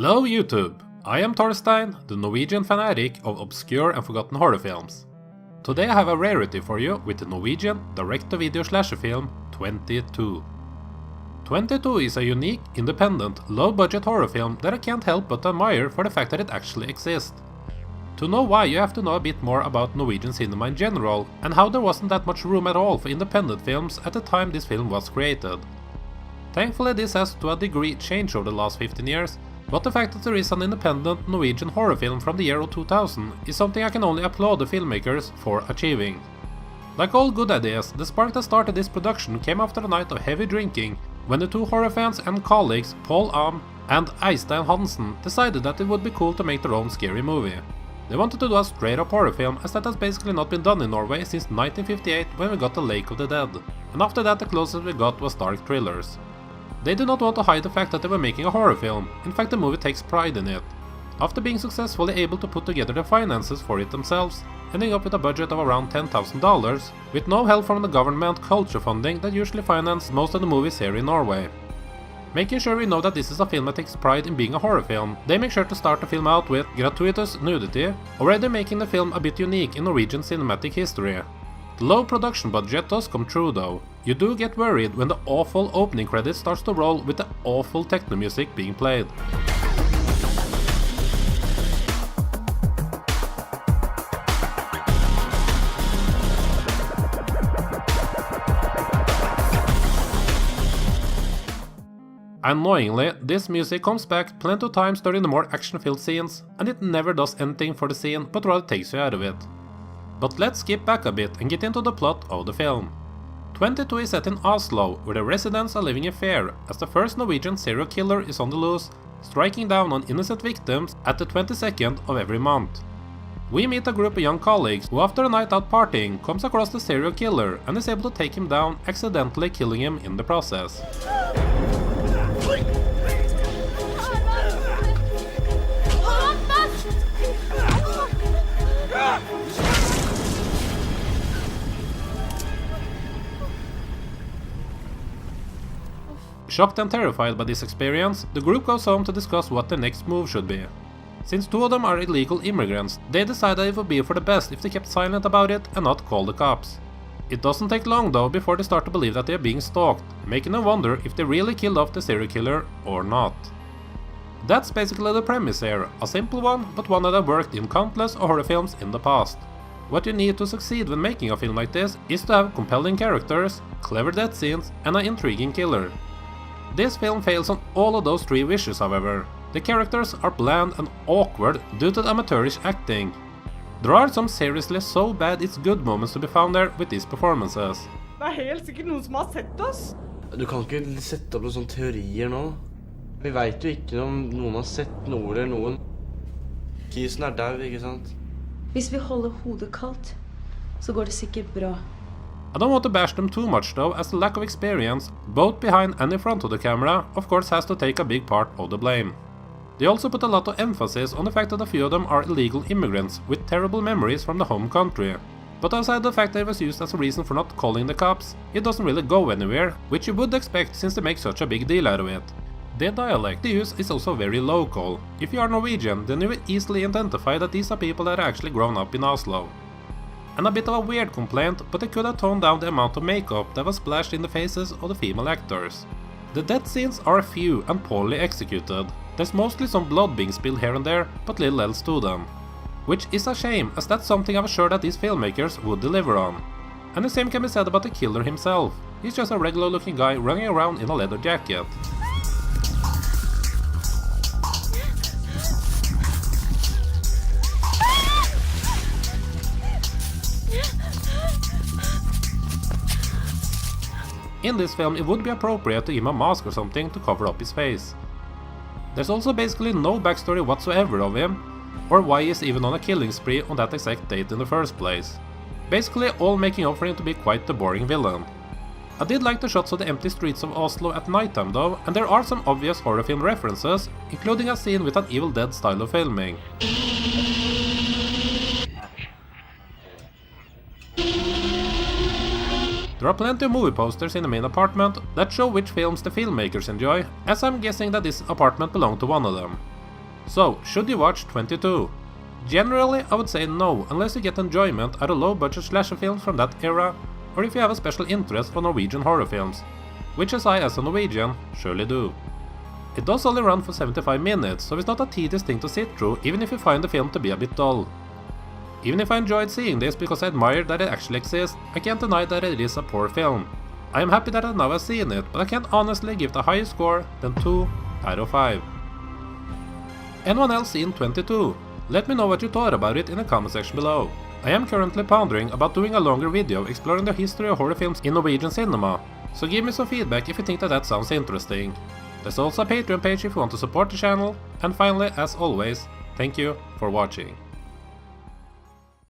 Hello YouTube! I am Torstein, the Norwegian fanatic of obscure and forgotten horror films. Today I have a rarity for you with the Norwegian direct-to-video slasher film 22. 22 is a unique, independent, low-budget horror film that I can't help but admire for the fact that it actually exists. To know why, you have to know a bit more about Norwegian cinema in general, and how there wasn't that much room at all for independent films at the time this film was created. Thankfully this has to a degree changed over the last 15 years, but the fact that there is an independent Norwegian horror film from the year of 2000 is something I can only applaud the filmmakers for achieving. Like all good ideas, the spark that started this production came after a night of heavy drinking, when the two horror fans and colleagues Paul Am and Eystein Hansen decided that it would be cool to make their own scary movie. They wanted to do a straight up horror film, as that has basically not been done in Norway since 1958 when we got The Lake of the Dead, and after that the closest we got was dark thrillers. They did not want to hide the fact that they were making a horror film, in fact the movie takes pride in it. After being successfully able to put together the finances for it themselves, ending up with a budget of around $10,000, with no help from the government culture funding that usually finances most of the movies here in Norway. Making sure we know that this is a film that takes pride in being a horror film, they make sure to start the film out with gratuitous nudity, already making the film a bit unique in Norwegian cinematic history. The low production budget does come true though. You do get worried when the awful opening credits starts to roll with the awful techno music being played. Annoyingly, this music comes back plenty of times during the more action-filled scenes, and it never does anything for the scene but rather takes you out of it. But let's skip back a bit and get into the plot of the film. 22 is set in Oslo, where the residents are living in fear as the first Norwegian serial killer is on the loose, striking down on innocent victims at the 22nd of every month. We meet a group of young colleagues who, after a night out partying, comes across the serial killer and is able to take him down, accidentally killing him in the process. Shocked and terrified by this experience, the group goes home to discuss what their next move should be. Since two of them are illegal immigrants, they decide that it would be for the best if they kept silent about it and not call the cops. It doesn't take long though before they start to believe that they are being stalked, making them wonder if they really killed off the serial killer or not. That's basically the premise here, a simple one, but one that I've worked in countless horror films in the past. What you need to succeed when making a film like this is to have compelling characters, clever death scenes, and an intriguing killer. This film fails on all of those three wishes, however. The characters are bland and awkward due to the amateurish acting. There are some seriously so bad it's good moments to be found there with these performances. Det helt sikkert noen som har sett oss. Du kan ikke sette opp noen sånne teorier nå. Vi vet jo ikke om noen har sett noe eller noen. Kisen dau, ikke sant? Hvis vi holder hodet kaldt, så går det sikkert bra. I don't want to bash them too much though, as the lack of experience, both behind and in front of the camera, of course has to take a big part of the blame. They also put a lot of emphasis on the fact that a few of them are illegal immigrants with terrible memories from the home country. But aside the fact that it was used as a reason for not calling the cops, it doesn't really go anywhere, which you would expect since they make such a big deal out of it. The dialect they use is also very local. If you are Norwegian, then you will easily identify that these are people that are actually grown up in Oslo. And a bit of a weird complaint, but they could have toned down the amount of makeup that was splashed in the faces of the female actors. The death scenes are few and poorly executed. There's mostly some blood being spilled here and there, but little else to them. Which is a shame, as that's something I was sure that these filmmakers would deliver on. And the same can be said about the killer himself. He's just a regular looking guy running around in a leather jacket. In this film it would be appropriate to give him a mask or something to cover up his face. There's also basically no backstory whatsoever of him, or why he's even on a killing spree on that exact date in the first place. Basically all making up for him to be quite the boring villain. I did like the shots of the empty streets of Oslo at nighttime though, and there are some obvious horror film references, including a scene with an Evil Dead style of filming. There are plenty of movie posters in the main apartment that show which films the filmmakers enjoy, as I'm guessing that this apartment belonged to one of them. So, should you watch 22? Generally, I would say no, unless you get enjoyment out of low-budget slasher films from that era, or if you have a special interest for Norwegian horror films, which as I as a Norwegian surely do. It does only run for 75 minutes, so it's not a tedious thing to sit through even if you find the film to be a bit dull. Even if I enjoyed seeing this because I admire that it actually exists, I can't deny that it is a poor film. I am happy that I now have seen it, but I can't honestly give it a higher score than 2 out of 5. Anyone else seen 22? Let me know what you thought about it in the comment section below. I am currently pondering about doing a longer video exploring the history of horror films in Norwegian cinema, so give me some feedback if you think that sounds interesting. There's also a Patreon page if you want to support the channel, and finally, as always, thank you for watching.